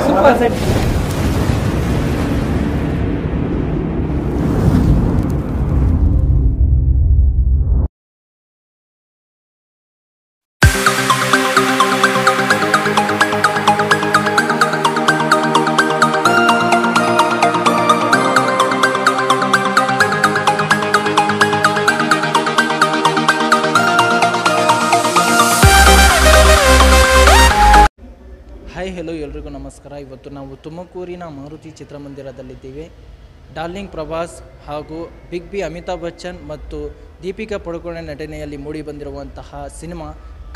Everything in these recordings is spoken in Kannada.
Super set. ಹಾಯ್ ಹೆಲೋ ಎಲ್ರಿಗೂ ನಮಸ್ಕಾರ. ಇವತ್ತು ನಾವು ತುಮಕೂರಿನ ಮಾರುತಿ ಚಿತ್ರಮಂದಿರದಲ್ಲಿದ್ದೀವಿ. ಡಾರ್ಲಿಂಗ್ ಪ್ರಭಾಸ್ ಹಾಗೂ ಬಿಗ್ ಬಿ ಅಮಿತಾಬ್ ಬಚ್ಚನ್ ಮತ್ತು ದೀಪಿಕಾ ಪಡುಕೋಣೆ ನಟನೆಯಲ್ಲಿ ಮೂಡಿಬಂದಿರುವಂತಹ ಸಿನಿಮಾ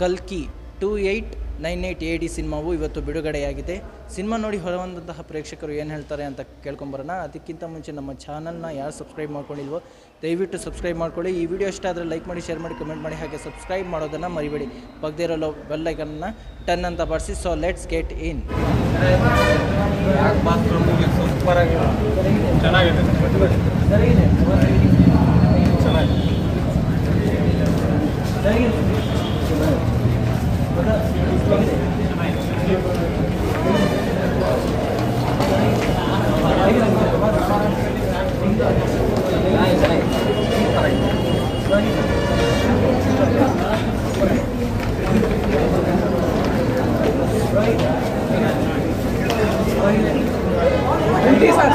ಕಲ್ಕಿ 2898 AD ಸಿನಿಮಾವು ಇವತ್ತು ಬಿಡುಗಡೆಯಾಗಿದೆ. ಸಿನಿಮಾ ನೋಡಿ ಹೊರಬಂದಂತಹ ಪ್ರೇಕ್ಷಕರು ಏನು ಹೇಳ್ತಾರೆ ಅಂತ ಕೇಳ್ಕೊಂಬರೋಣ. ಅದಕ್ಕಿಂತ ಮುಂಚೆ ನಮ್ಮ ಚಾನಲ್ನ ಯಾರು ಸಬ್ಸ್ಕ್ರೈಬ್ ಮಾಡ್ಕೊಂಡಿಲ್ವೋ ದಯವಿಟ್ಟು ಸಬ್ಸ್ಕ್ರೈಬ್ ಮಾಡ್ಕೊಳ್ಳಿ. ಈ ವಿಡಿಯೋ ಇಷ್ಟ ಆದರೆ ಲೈಕ್ ಮಾಡಿ, ಶೇರ್ ಮಾಡಿ, ಕಮೆಂಟ್ ಮಾಡಿ, ಹಾಗೆ ಸಬ್ಸ್ಕ್ರೈಬ್ ಮಾಡೋದನ್ನು ಮರಿಬೇಡಿ. ಪಕ್ಕದಿರೋ ಬೆಲ್ ಐಕನ್ನ 10 ಅಂತ ಬರ್ಸಿ. So let's get in. Super ಆಗಿದೆ, ಚೆನ್ನಾಗಿದೆ,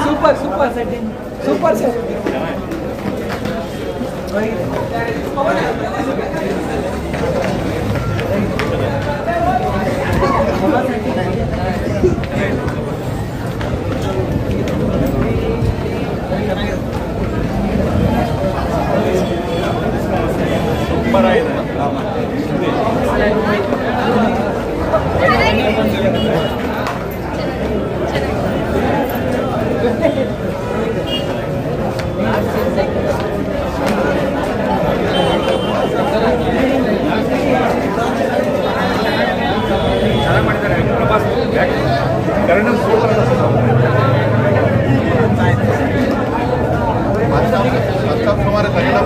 super super set. Super set. Super ಆಗಿದೆ. ಚೆನ್ನಾಗಿ ಮಾಡಿದ್ದಾರೆ ಪ್ರಭಾಸ್. ಕನ್ನಡ ಸೂಪರ್ ಸುಮಾರು ಕನ್ನಡ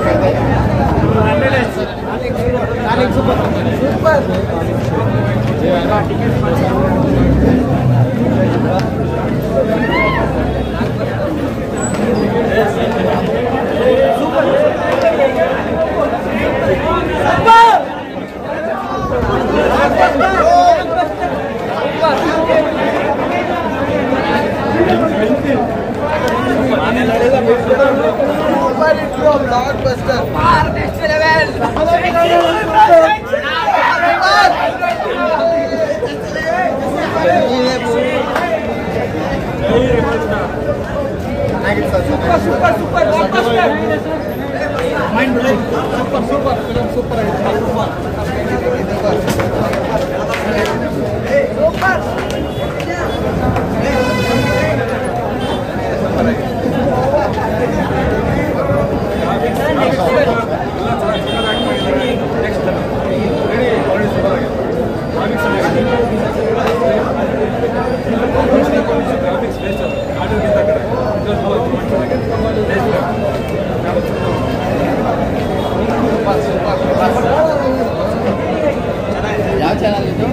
ಯಾವ ಚಾನಲ್ ಇದು?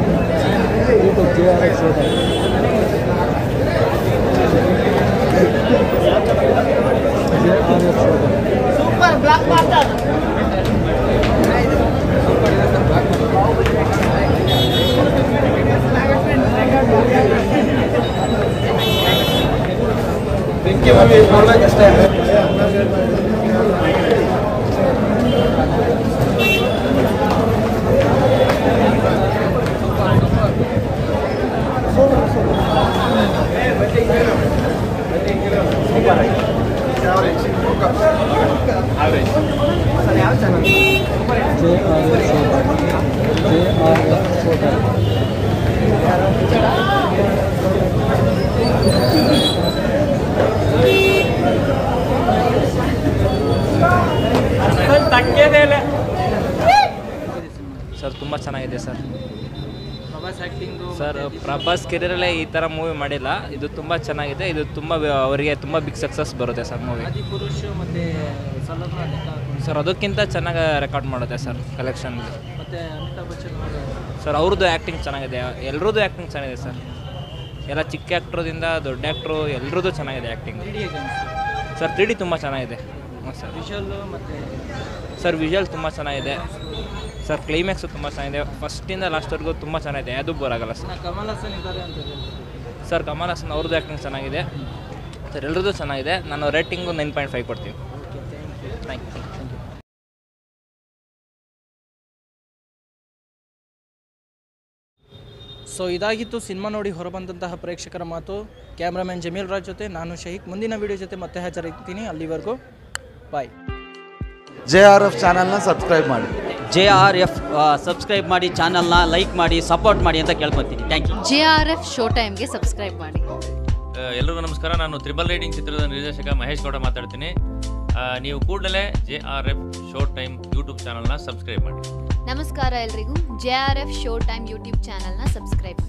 YouTube JRX super block master. ಬೆಂಕಿ ಮೂವಿ ನೋಡೋಕೆ ಇಷ್ಟ ಇದೆ. ಯಾವ ಚಾನಲ್? ಸರ್ ತುಂಬ ಚೆನ್ನಾಗಿದೆ sir. Prabhas acting sir Prabhas ಕೆರಿಯರಲ್ಲೇ ಈ ಥರ ಮೂವಿ ಮಾಡಿಲ್ಲ. ಇದು ತುಂಬ ಚೆನ್ನಾಗಿದೆ. ಇದು ತುಂಬ ಅವರಿಗೆ ತುಂಬ ಬಿಗ್ ಸಕ್ಸಸ್ ಬರುತ್ತೆ ಸರ್ ಮೂವಿ. ಆದಿಪುರುಷ ಮತ್ತು ಸಲಮ್ನ ಸರ್ ಅದಕ್ಕಿಂತ ಚೆನ್ನಾಗಿ ರೆಕಾರ್ಡ್ ಮಾಡುತ್ತೆ ಸರ್ ಕಲೆಕ್ಷನ್ಗೆ. ಮತ್ತು ಅಮಿತಾಬ್ ಬಚ್ಚನ್ ಸರ್ ಅವ್ರದ್ದು ಆ್ಯಕ್ಟಿಂಗ್ ಚೆನ್ನಾಗಿದೆ, ಎಲ್ಲರದ್ದು ಆ್ಯಕ್ಟಿಂಗ್ ಚೆನ್ನಾಗಿದೆ ಸರ್. ಎಲ್ಲ ಚಿಕ್ಕ ಆ್ಯಕ್ಟ್ರದಿಂದ ದೊಡ್ಡ ಆ್ಯಕ್ಟ್ರು ಎಲ್ರದ್ದು ಚೆನ್ನಾಗಿದೆ ಆ್ಯಕ್ಟಿಂಗ್. ಸರ್ 3D ತುಂಬ ಚೆನ್ನಾಗಿದೆ. ಹಾಂ ಸರ್. ವಿಷುವಲ್ಲು ಮತ್ತು ಸರ್ ವಿಷುವಲ್ ತುಂಬ ಚೆನ್ನಾಗಿದೆ ಸರ್. ಕ್ಲೈಮ್ಯಾಕ್ಸು ತುಂಬ ಚೆನ್ನಾಗಿದೆ. ಫಸ್ಟಿಂದ ಲಾಸ್ಟ್ವರೆಗೂ ತುಂಬ ಚೆನ್ನಾಗಿದೆ, ಅದು ಬೋರ್ ಆಗಲ್ಲ ಸರ್. ಕಮಲ್ ಹಾಸನ್ ಇದ್ದಾರೆ ಅಂತ ಸರ್ ಕಮಲ್ ಹಾಸನ್ ಅವ್ರದ್ದು ಆ್ಯಕ್ಟಿಂಗ್ ಚೆನ್ನಾಗಿದೆ ಸರ್, ಎಲ್ರದ್ದು ಚೆನ್ನಾಗಿದೆ. ನಾನು ರೇಟಿಂಗು 9.5 ಕೊಡ್ತೀನಿ. Okay, thank you. ಸೊ ಇದಾಗಿತ್ತು ಸಿನಿಮಾ ನೋಡಿ ಹೊರಬಂದಂತಹ ಪ್ರೇಕ್ಷಕರ ಮಾತು. ಕ್ಯಾಮ್ರಾಮನ್ ಜಮೀಲ್ ರಾಜ್ ಜೊತೆ ನಾನು ಶಹೀಕ್. ಮುಂದಿನ ವಿಡಿಯೋ ಜೊತೆ ಮತ್ತೆ ಹಾಜರಾಗ್ತೀನಿ. ಅಲ್ಲಿವರೆಗೂ ಬಾಯ್. JRF ಚಾನಲ್ನ ಸಬ್ಸ್ಕ್ರೈಬ್ ಮಾಡಿ. JRF ಸಬ್ಸ್ಕ್ರೈಬ್ ಮಾಡಿ, ಚಾನಲ್ನ ಲೈಕ್ ಮಾಡಿ, ಸಪೋರ್ಟ್ ಮಾಡಿ ಅಂತ ಕೇಳ್ಕೊತೀನಿ. Thank you. JRF ಶೋ ಟೈಮ್ಗೆ ಸಬ್ಸ್ಕ್ರೈಬ್ ಮಾಡಿ. ಎಲ್ರಿಗೂ ನಮಸ್ಕಾರ. ನಾನು ತ್ರಿಬಲ್ ರೈಡಿಂಗ್ ಚಿತ್ರದ ನಿರ್ದೇಶಕ ಮಹೇಶ್ ಗೌಡ ಮಾತಾಡ್ತೀನಿ. ನೀವು ಕೂಡಲೇ JRF ಶೋ ಟೈಮ್ ಯೂಟ್ಯೂಬ್ ಚಾನಲ್ನ ಸಬ್ಸ್ಕ್ರೈಬ್ ಮಾಡಿ. ನಮಸ್ಕಾರ ಎಲ್ರಿಗೂ. JRF ಶೋ ಟೈಮ್ ಯೂಟ್ಯೂಬ್ ಚಾನಲ್ನ ಸಬ್ಸ್ಕ್ರೈಬ್ ಮಾಡಿ.